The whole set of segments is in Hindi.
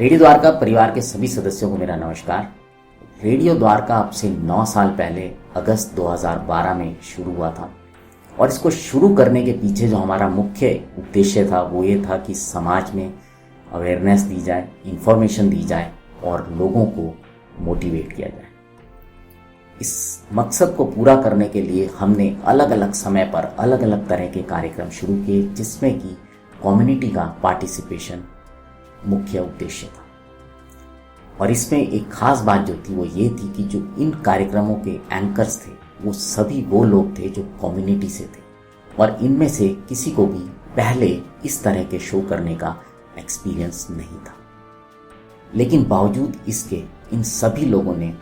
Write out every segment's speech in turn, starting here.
रेडियो द्वारका परिवार के सभी सदस्यों को मेरा नमस्कार। रेडियो द्वारका अब से 9 साल पहले अगस्त 2012 में शुरू हुआ था और इसको शुरू करने के पीछे जो हमारा मुख्य उद्देश्य था वो ये था कि समाज में अवेयरनेस दी जाए, इंफॉर्मेशन दी जाए और लोगों को मोटिवेट किया जाए। इस मकसद को पूरा करने के लिए हमने अलग अलग समय पर अलग अलग तरह के कार्यक्रम शुरू किए, जिसमें कि कम्युनिटी का पार्टिसिपेशन मुख्य उद्देश्य था। और इसमें एक खास बात जो थी वो ये थी कि जो इन कार्यक्रमों के एंकर्स थे वो सभी वो लोग थे जो कम्युनिटी से थे और इनमें से किसी को भी पहले इस तरह के शो करने का एक्सपीरियंस नहीं था। लेकिन बावजूद इसके इन सभी लोगों ने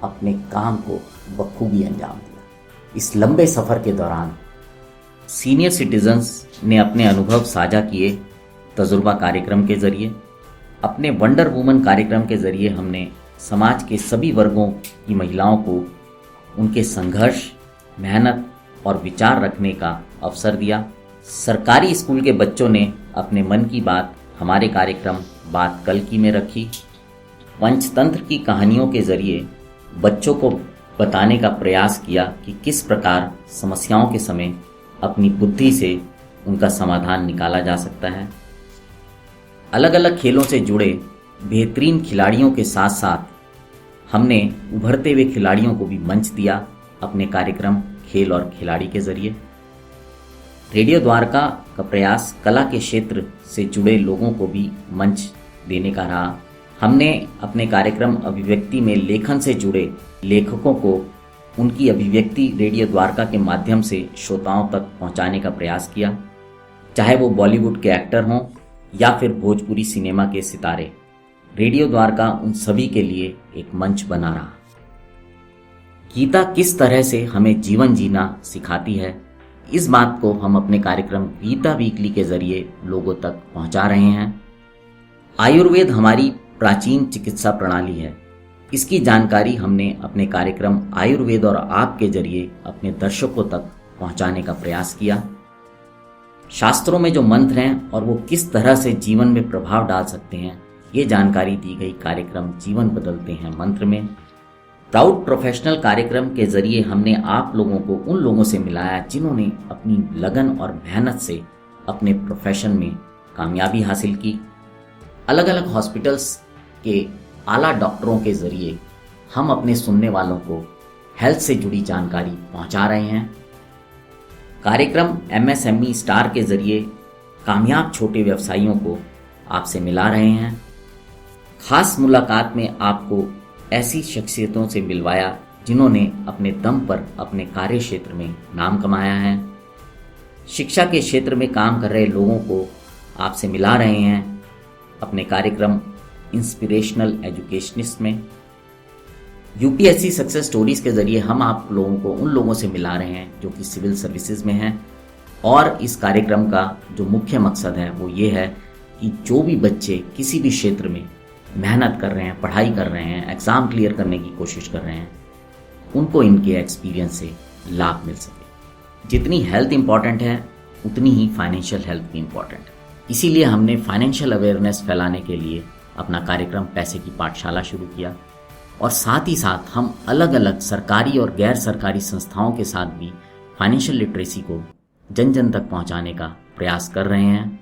अपने काम को बखूबी अंजाम दिया। इस लंबे सफ़र के दौरान सीनियर सिटीजन्स ने अपने अनुभव साझा किए। तजुर्बा कार्यक्रम के जरिए, अपने वंडर वुमन कार्यक्रम के जरिए हमने समाज के सभी वर्गों की महिलाओं को उनके संघर्ष, मेहनत और विचार रखने का अवसर दिया। सरकारी स्कूल के बच्चों ने अपने मन की बात हमारे कार्यक्रम बात कल की में रखी। पंचतंत्र की कहानियों के जरिए बच्चों को बताने का प्रयास किया कि किस प्रकार समस्याओं के समय अपनी बुद्धि से उनका समाधान निकाला जा सकता है। अलग अलग खेलों से जुड़े बेहतरीन खिलाड़ियों के साथ साथ हमने उभरते हुए खिलाड़ियों को भी मंच दिया अपने कार्यक्रम खेल और खिलाड़ी के जरिए। रेडियो द्वारका का प्रयास कला के क्षेत्र से जुड़े लोगों को भी मंच देने का रहा। हमने अपने कार्यक्रम अभिव्यक्ति में लेखन से जुड़े लेखकों को उनकी अभिव्यक्ति रेडियो द्वारका के माध्यम से श्रोताओं तक पहुंचाने का प्रयास किया, चाहे वो बॉलीवुड के एक्टर हों या फिर भोजपुरी सिनेमा के सितारे। रेडियो द्वारका उन सभी के लिए एक मंच बना रहा। गीता किस तरह से हमें जीवन जीना सिखाती है, इस बात को हम अपने कार्यक्रम गीता वीकली के जरिए लोगों तक पहुंचा रहे हैं। आयुर्वेद हमारी प्राचीन चिकित्सा प्रणाली है। इसकी जानकारी हमने अपने कार्यक्रम आयुर्वेद और आप के जरिए अपने दर्शकों तक पहुंचाने का प्रयास किया। शास्त्रों में जो मंत्र हैं और वो किस तरह से जीवन में प्रभाव डाल सकते हैं, ये जानकारी दी गई कार्यक्रम जीवन बदलते हैं मंत्र में। प्राउड प्रोफेशनल कार्यक्रम के जरिए हमने आप लोगों को उन लोगों से मिलाया जिन्होंने अपनी लगन और मेहनत से अपने प्रोफेशन में कामयाबी हासिल की। अलग अलग हॉस्पिटल्स के आला डॉक्टरों के जरिए हम अपने सुनने वालों को हेल्थ से जुड़ी जानकारी पहुंचा रहे हैं। कार्यक्रम MSME स्टार के जरिए कामयाब छोटे व्यवसायियों को आपसे मिला रहे हैं। खास मुलाकात में आपको ऐसी शख्सियतों से मिलवाया जिन्होंने अपने दम पर अपने कार्य क्षेत्र में नाम कमाया है। शिक्षा के क्षेत्र में काम कर रहे लोगों को आपसे मिला रहे हैं अपने कार्यक्रम इंस्पिरेशनल एजुकेशनिस्ट में। UPSC सक्सेस स्टोरीज के जरिए हम आप लोगों को उन लोगों से मिला रहे हैं जो कि सिविल सर्विसेज में हैं। और इस कार्यक्रम का जो मुख्य मकसद है वो ये है कि जो भी बच्चे किसी भी क्षेत्र में मेहनत कर रहे हैं, पढ़ाई कर रहे हैं, एग्ज़ाम क्लियर करने की कोशिश कर रहे हैं, उनको इनके एक्सपीरियंस से लाभ मिल सके। जितनी हेल्थ इम्पॉर्टेंट है उतनी ही फाइनेंशियल हेल्थ भी इम्पॉर्टेंट है। इसीलिए हमने फाइनेंशियल अवेयरनेस फैलाने के लिए अपना कार्यक्रम पैसे की पाठशाला शुरू किया और साथ ही साथ हम अलग अलग सरकारी और गैर सरकारी संस्थाओं के साथ भी फाइनेंशियल लिटरेसी को जन जन तक पहुंचाने का प्रयास कर रहे हैं।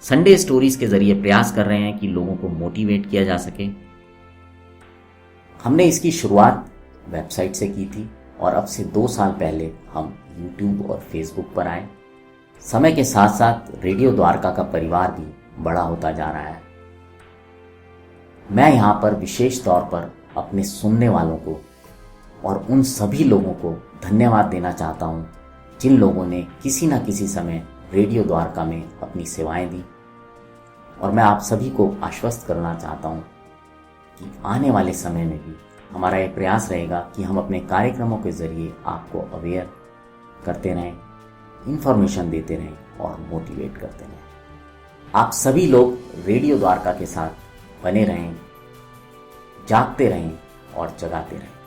संडे स्टोरीज के जरिए प्रयास कर रहे हैं कि लोगों को मोटिवेट किया जा सके। हमने इसकी शुरुआत वेबसाइट से की थी और अब से 2 साल पहले हम YouTube और Facebook पर आए। समय के साथ साथ रेडियो द्वारका का परिवार भी बड़ा होता जा रहा है। मैं यहाँ पर विशेष तौर पर अपने सुनने वालों को और उन सभी लोगों को धन्यवाद देना चाहता हूँ जिन लोगों ने किसी न किसी समय रेडियो द्वारका में अपनी सेवाएं दी। और मैं आप सभी को आश्वस्त करना चाहता हूँ कि आने वाले समय में भी हमारा ये प्रयास रहेगा कि हम अपने कार्यक्रमों के जरिए आपको अवेयर करते रहें, इन्फॉर्मेशन देते रहें और मोटिवेट करते रहें। आप सभी लोग रेडियो द्वारका के साथ बने रहें, जागते रहें और जगाते रहें।